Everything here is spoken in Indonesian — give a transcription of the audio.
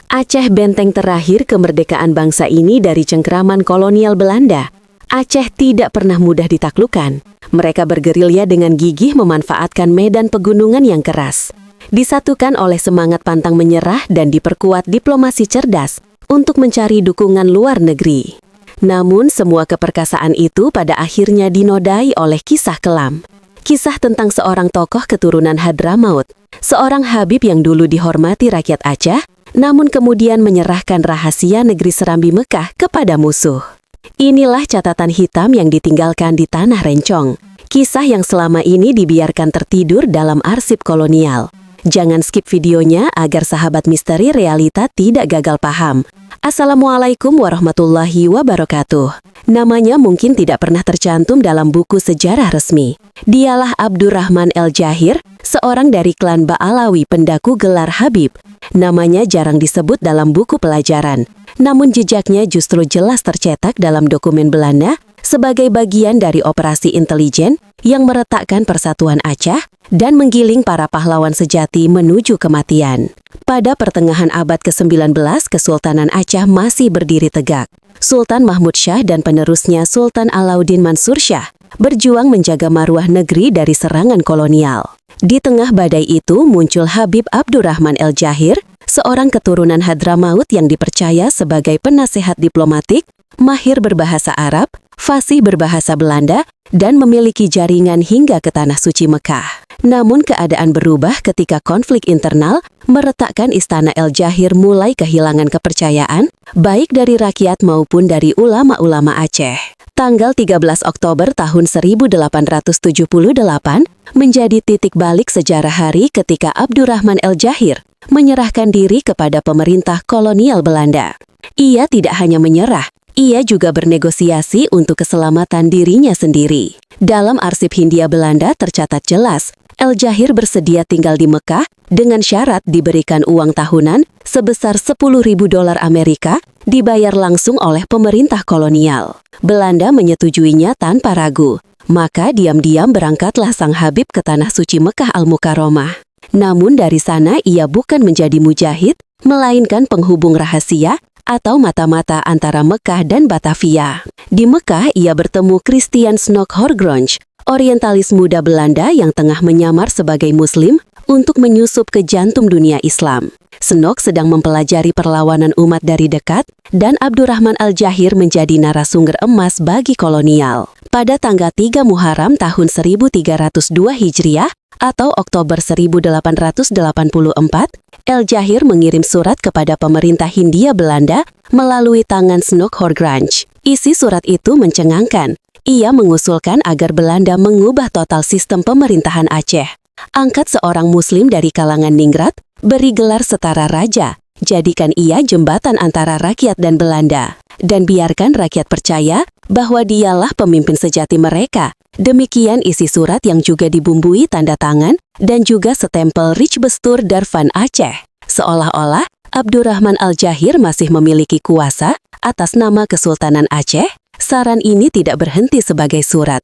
Aceh benteng terakhir kemerdekaan bangsa ini dari cengkraman kolonial Belanda. Aceh tidak pernah mudah ditaklukkan. Mereka bergerilya dengan gigih memanfaatkan medan pegunungan yang keras. Disatukan oleh semangat pantang menyerah dan diperkuat diplomasi cerdas untuk mencari dukungan luar negeri. Namun semua keperkasaan itu pada akhirnya dinodai oleh kisah kelam. Kisah tentang seorang tokoh keturunan Hadramaut, seorang Habib yang dulu dihormati rakyat Aceh, namun kemudian menyerahkan rahasia negeri Serambi Mekah kepada musuh. Inilah catatan hitam yang ditinggalkan di Tanah Rencong. Kisah yang selama ini dibiarkan tertidur dalam arsip kolonial. Jangan skip videonya agar sahabat misteri realita tidak gagal paham. Assalamualaikum warahmatullahi wabarakatuh. Namanya mungkin tidak pernah tercantum dalam buku sejarah resmi. Dialah Abdurrahman El-Jahir, seorang dari klan Ba'alawi pendaku gelar Habib. Namanya jarang disebut dalam buku pelajaran, namun jejaknya justru jelas tercetak dalam dokumen Belanda sebagai bagian dari operasi intelijen yang meretakkan persatuan Aceh dan menggiling para pahlawan sejati menuju kematian. Pada pertengahan abad ke-19, Kesultanan Aceh masih berdiri tegak. Sultan Mahmud Shah dan penerusnya Sultan Alauddin Mansur Shah berjuang menjaga maruah negeri dari serangan kolonial. Di tengah badai itu muncul Habib Abdurrahman El-Jahir, seorang keturunan Hadramaut yang dipercaya sebagai penasehat diplomatik, mahir berbahasa Arab, fasih berbahasa Belanda, dan memiliki jaringan hingga ke Tanah Suci Mekah. Namun keadaan berubah ketika konflik internal meretakkan istana El-Jahir mulai kehilangan kepercayaan, baik dari rakyat maupun dari ulama-ulama Aceh. Tanggal 13 Oktober tahun 1878 menjadi titik balik sejarah hari ketika Abdurrahman El-Jahir menyerahkan diri kepada pemerintah kolonial Belanda. Ia tidak hanya menyerah, ia juga bernegosiasi untuk keselamatan dirinya sendiri. Dalam arsip Hindia Belanda tercatat jelas, El-Jahir bersedia tinggal di Mekah dengan syarat diberikan uang tahunan sebesar $10.000 Amerika dibayar langsung oleh pemerintah kolonial. Belanda menyetujuinya tanpa ragu, maka diam-diam berangkatlah sang Habib ke Tanah Suci Mekah Al-Mukarramah. Namun dari sana ia bukan menjadi mujahid, melainkan penghubung rahasia atau mata-mata antara Mekah dan Batavia. Di Mekah ia bertemu Christian Snok Horgronje, orientalis muda Belanda yang tengah menyamar sebagai Muslim untuk menyusup ke jantung dunia Islam. Snok sedang mempelajari perlawanan umat dari dekat, dan Abdurrahman El-Jahir menjadi narasumber emas bagi kolonial. Pada tanggal 3 Muharram tahun 1302 Hijriah, atau Oktober 1884, El-Jahir mengirim surat kepada pemerintah Hindia Belanda melalui tangan Snok Horgronje. Isi surat itu mencengangkan. Ia mengusulkan agar Belanda mengubah total sistem pemerintahan Aceh. Angkat seorang Muslim dari kalangan ningrat, beri gelar setara raja, jadikan ia jembatan antara rakyat dan Belanda, dan biarkan rakyat percaya bahwa dialah pemimpin sejati mereka. Demikian isi surat yang juga dibumbui tanda tangan dan juga setempel Rijbestur Darvan Aceh. Seolah-olah Abdurrahman El-Jahir masih memiliki kuasa atas nama Kesultanan Aceh. Saran ini tidak berhenti sebagai surat.